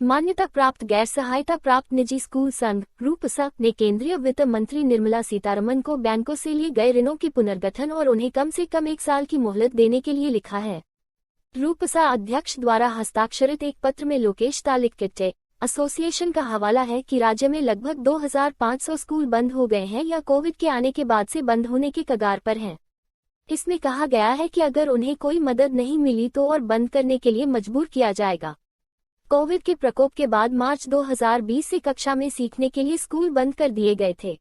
मान्यता प्राप्त गैर सहायता प्राप्त निजी स्कूल संघ रूपसा ने केंद्रीय वित्त मंत्री निर्मला सीतारमण को बैंकों से लिए गए ऋणों की पुनर्गठन और उन्हें कम से कम 1 साल की मोहलत देने के लिए लिखा है। रूपसा अध्यक्ष द्वारा हस्ताक्षरित एक पत्र में लोकेश तालिकटे एसोसिएशन का हवाला है कि राज्य में लगभग 2500 स्कूल बंद हो गए हैं या कोविड के आने के बाद से बंद होने के कगार पर हैं। इसमें कहा गया है कि अगर उन्हें कोई मदद नहीं मिली तो और बंद करने के लिए मजबूर किया जाएगा। कोविड के प्रकोप के बाद मार्च 2020 से कक्षा में सीखने के लिए स्कूल बंद कर दिए गए थे।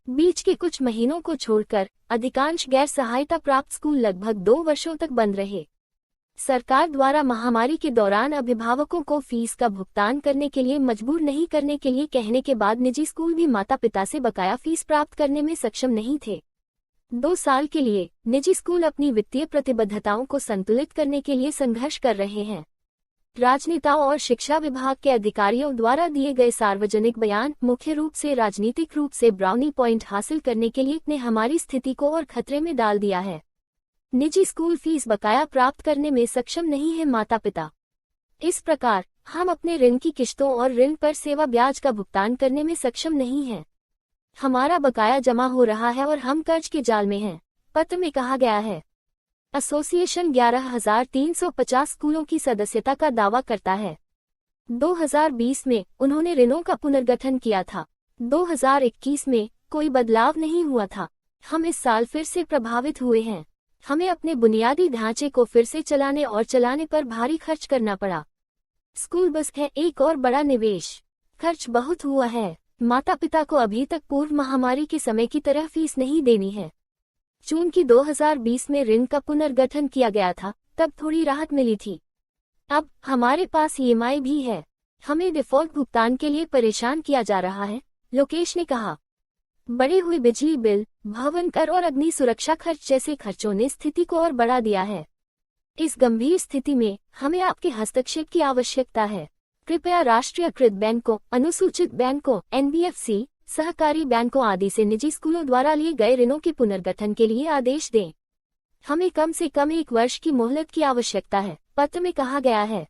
बीच के कुछ महीनों को छोड़कर अधिकांश गैर सहायता प्राप्त स्कूल लगभग 2 वर्षों तक बंद रहे। सरकार द्वारा महामारी के दौरान अभिभावकों को फीस का भुगतान करने के लिए मजबूर नहीं करने के लिए कहने के बाद निजी स्कूल भी माता पिता से बकाया फीस प्राप्त करने में सक्षम नहीं थे। 2 साल के लिए निजी स्कूल अपनी वित्तीय प्रतिबद्धताओं को संतुलित करने के लिए संघर्ष कर रहे हैं। राजनेताओं और शिक्षा विभाग के अधिकारियों द्वारा दिए गए सार्वजनिक बयान मुख्य रूप से राजनीतिक रूप से ब्राउनी पॉइंट हासिल करने के लिए ने हमारी स्थिति को और खतरे में डाल दिया है। निजी स्कूल फीस बकाया प्राप्त करने में सक्षम नहीं है माता पिता। इस प्रकार हम अपने ऋण की किश्तों और ऋण पर सेवा ब्याज का भुगतान करने में सक्षम नहीं हैं। हमारा बकाया जमा हो रहा है और हम कर्ज के जाल में हैं, पत्र में कहा गया है। एसोसिएशन 11,350 स्कूलों की सदस्यता का दावा करता है। 2020 में उन्होंने ऋणों का पुनर्गठन किया था। 2021 में कोई बदलाव नहीं हुआ था। हम इस साल फिर से प्रभावित हुए हैं। हमें अपने बुनियादी ढांचे को फिर से चलाने पर भारी खर्च करना पड़ा। स्कूल बस है एक और बड़ा निवेश। खर्च बहुत हुआ है। माता पिता को अभी तक पूर्व महामारी के समय की तरह फीस नहीं देनी है। चूंकि 2020 में ऋण का पुनर्गठन किया गया था, तब थोड़ी राहत मिली थी। अब हमारे पास ईएमआई भी है। हमें डिफॉल्ट भुगतान के लिए परेशान किया जा रहा है, लोकेश ने कहा। बढ़े हुए बिजली बिल, भवन कर और अग्नि सुरक्षा खर्च जैसे खर्चों ने स्थिति को और बढ़ा दिया है। इस गंभीर स्थिति में हमें आपके हस्तक्षेप की आवश्यकता है। कृपया राष्ट्रीयकृत बैंकों, अनुसूचित बैंकों, एनबीएफसी, सहकारी बैंकों आदि से निजी स्कूलों द्वारा लिए गए ऋणों के पुनर्गठन के लिए आदेश दें। हमें कम से कम 1 वर्ष की मोहलत की आवश्यकता है, पत्र में कहा गया है।